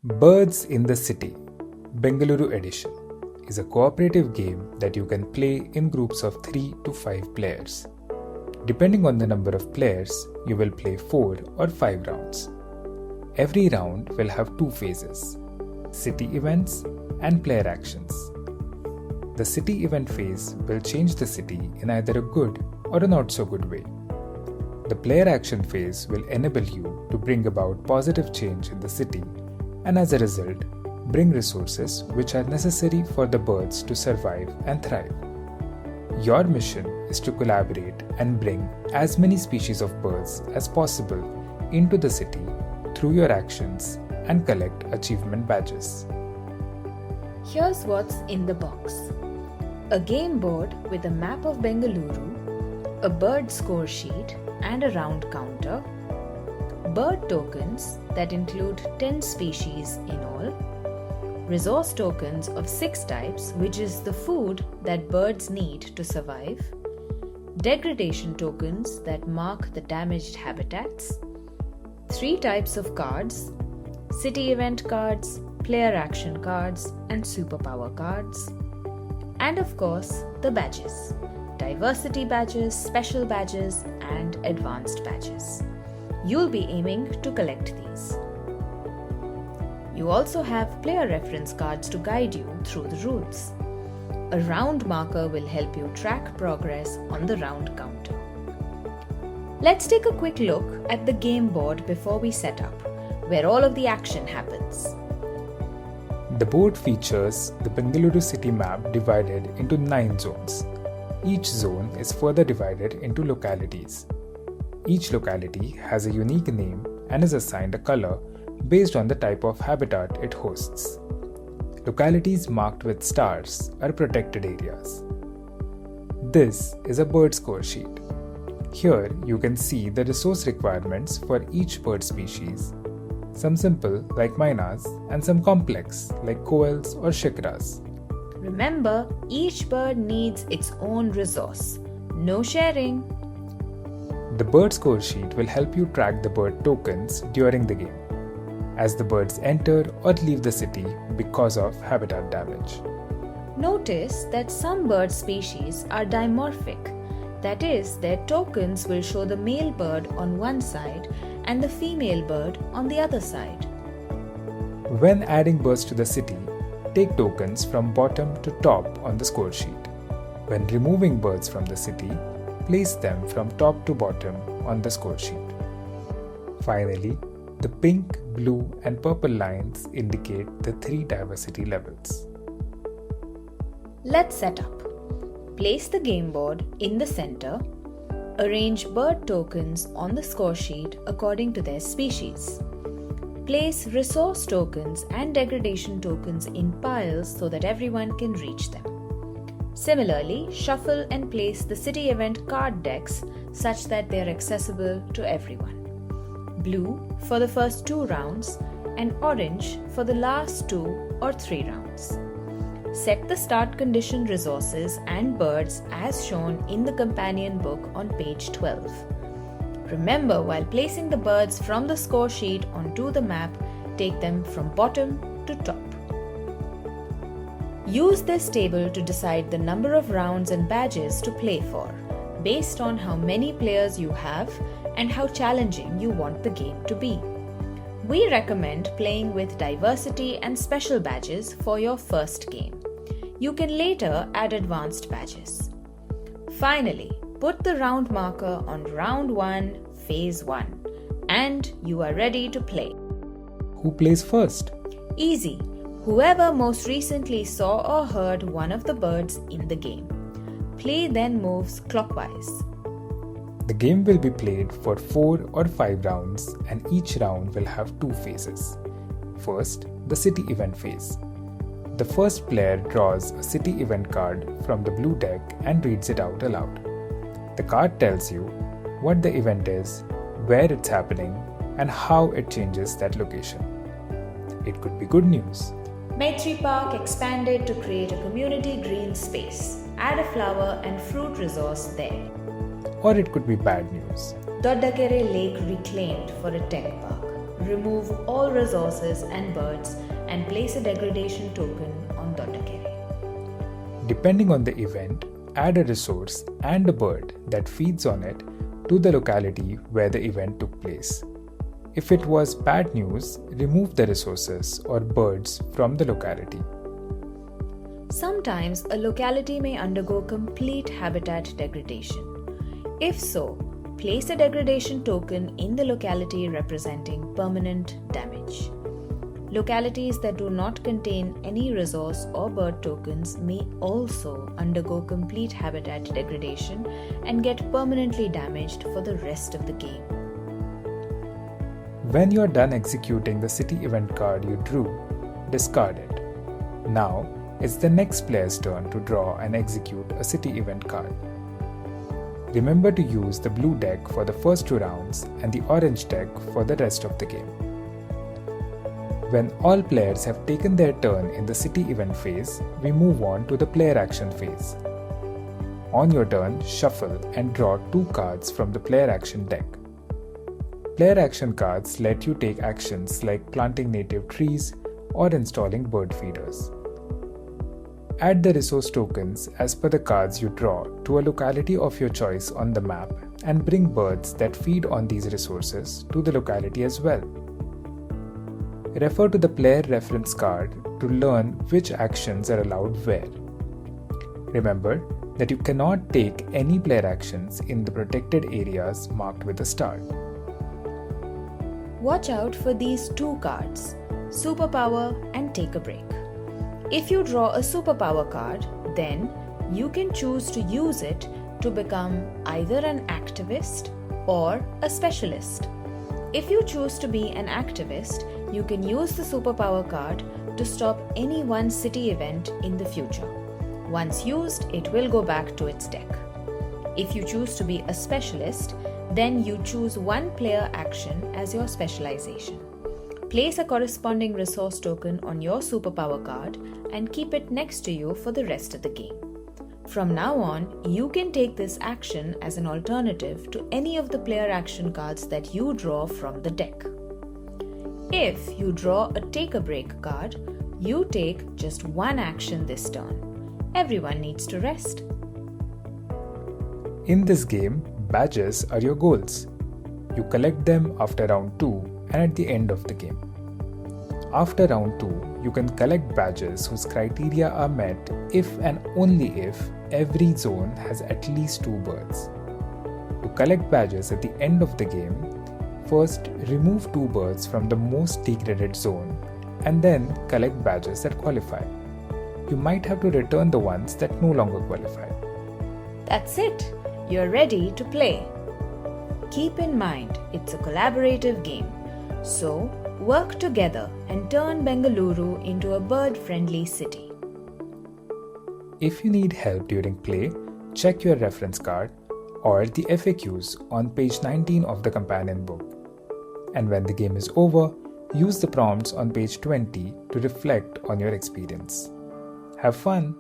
Birds in the City, Bengaluru Edition is a cooperative game that you can play in groups of 3 to 5 players. Depending on the number of players, you will play 4 or 5 rounds. Every round will have 2 phases: city events and player actions. The city event phase will change the city in either a good or a not so good way. The player action phase will enable you to bring about positive change in the city and as a result, bring resources which are necessary for the birds to survive and thrive. Your mission is to collaborate and bring as many species of birds as possible into the city through your actions and collect achievement badges. Here's what's in the box: a game board with a map of Bengaluru, a bird score sheet and a round counter, bird tokens that include 10 species in all, resource tokens of 6 types, which is the food that birds need to survive, degradation tokens that mark the damaged habitats, 3 types of cards: city event cards, player action cards, and superpower cards, and of course the badges: diversity badges, special badges, and advanced badges. You'll be aiming to collect these. You also have player reference cards to guide you through the rules. A round marker will help you track progress on the round counter. Let's take a quick look at the game board before we set up, where all of the action happens. The board features the Bengaluru city map divided into 9 zones. Each zone is further divided into localities. Each locality has a unique name and is assigned a color based on the type of habitat it hosts. Localities marked with stars are protected areas. This is a bird score sheet. Here you can see the resource requirements for each bird species, some simple like mynas and some complex like koels or shikras. Remember, each bird needs its own resource. No sharing. The bird score sheet will help you track the bird tokens during the game, as the birds enter or leave the city because of habitat damage. Notice that some bird species are dimorphic. That is, their tokens will show the male bird on one side and the female bird on the other side. When adding birds to the city, take tokens from bottom to top on the score sheet. When removing birds from the city, place them from top to bottom on the score sheet. Finally, the pink, blue, and purple lines indicate the 3 diversity levels. Let's set up. Place the game board in the center. Arrange bird tokens on the score sheet according to their species. Place resource tokens and degradation tokens in piles so that everyone can reach them. Similarly, shuffle and place the city event card decks such that they are accessible to everyone. Blue for the first 2 rounds and orange for the last 2 or 3 rounds. Set the start condition resources and birds as shown in the companion book on page 12. Remember, while placing the birds from the score sheet onto the map, take them from bottom to top. Use this table to decide the number of rounds and badges to play for, based on how many players you have and how challenging you want the game to be. We recommend playing with diversity and special badges for your first game. You can later add advanced badges. Finally, put the round marker on round 1, phase 1, and you are ready to play. Who plays first? Easy. Whoever most recently saw or heard one of the birds in the game. Play then moves clockwise. The game will be played for 4 or 5 rounds, and each round will have 2 phases. First, the city event phase. The first player draws a city event card from the blue deck and reads it out aloud. The card tells you what the event is, where it's happening, and how it changes that location. It could be good news. Maitri Park expanded to create a community green space. Add a flower and fruit resource there. Or it could be bad news. Doddakere Lake reclaimed for a tech park. remove all resources and birds and place a degradation token on Dotakere. Depending on the event, add a resource and a bird that feeds on it to the locality where the event took place. If it was bad news, remove the resources or birds from the locality. Sometimes a locality may undergo complete habitat degradation. If so, place a degradation token in the locality representing permanent damage. Localities that do not contain any resource or bird tokens may also undergo complete habitat degradation and get permanently damaged for the rest of the game. When you are done executing the city event card you drew, discard it. Now, it's the next player's turn to draw and execute a city event card. Remember to use the blue deck for the first 2 rounds and the orange deck for the rest of the game. When all players have taken their turn in the city event phase, we move on to the player action phase. On your turn, shuffle and draw 2 cards from the player action deck. Player action cards let you take actions like planting native trees or installing bird feeders. Add the resource tokens as per the cards you draw to a locality of your choice on the map and bring birds that feed on these resources to the locality as well. Refer to the player reference card to learn which actions are allowed where. Remember that you cannot take any player actions in the protected areas marked with a star. Watch out for these 2 cards, Superpower and Take a Break. If you draw a Superpower card, then you can choose to use it to become either an activist or a specialist. If you choose to be an activist, you can use the Superpower card to stop any one city event in the future. Once used, it will go back to its deck. If you choose to be a specialist, then you choose one player action as your specialization. Place a corresponding resource token on your Superpower card and keep it next to you for the rest of the game. From now on, you can take this action as an alternative to any of the player action cards that you draw from the deck. If you draw a Take a Break card, you take just one action this turn. Everyone needs to rest. In this game, badges are your goals. You collect them after round 2 and at the end of the game. After round 2, you can collect badges whose criteria are met if and only if every zone has at least 2 birds. To collect badges at the end of the game, first remove 2 birds from the most degraded zone and then collect badges that qualify. You might have to return the ones that no longer qualify. That's it. You're ready to play. Keep in mind, it's a collaborative game. So, work together and turn Bengaluru into a bird-friendly city. If you need help during play, check your reference card or the FAQs on page 19 of the companion book. And when the game is over, use the prompts on page 20 to reflect on your experience. Have fun!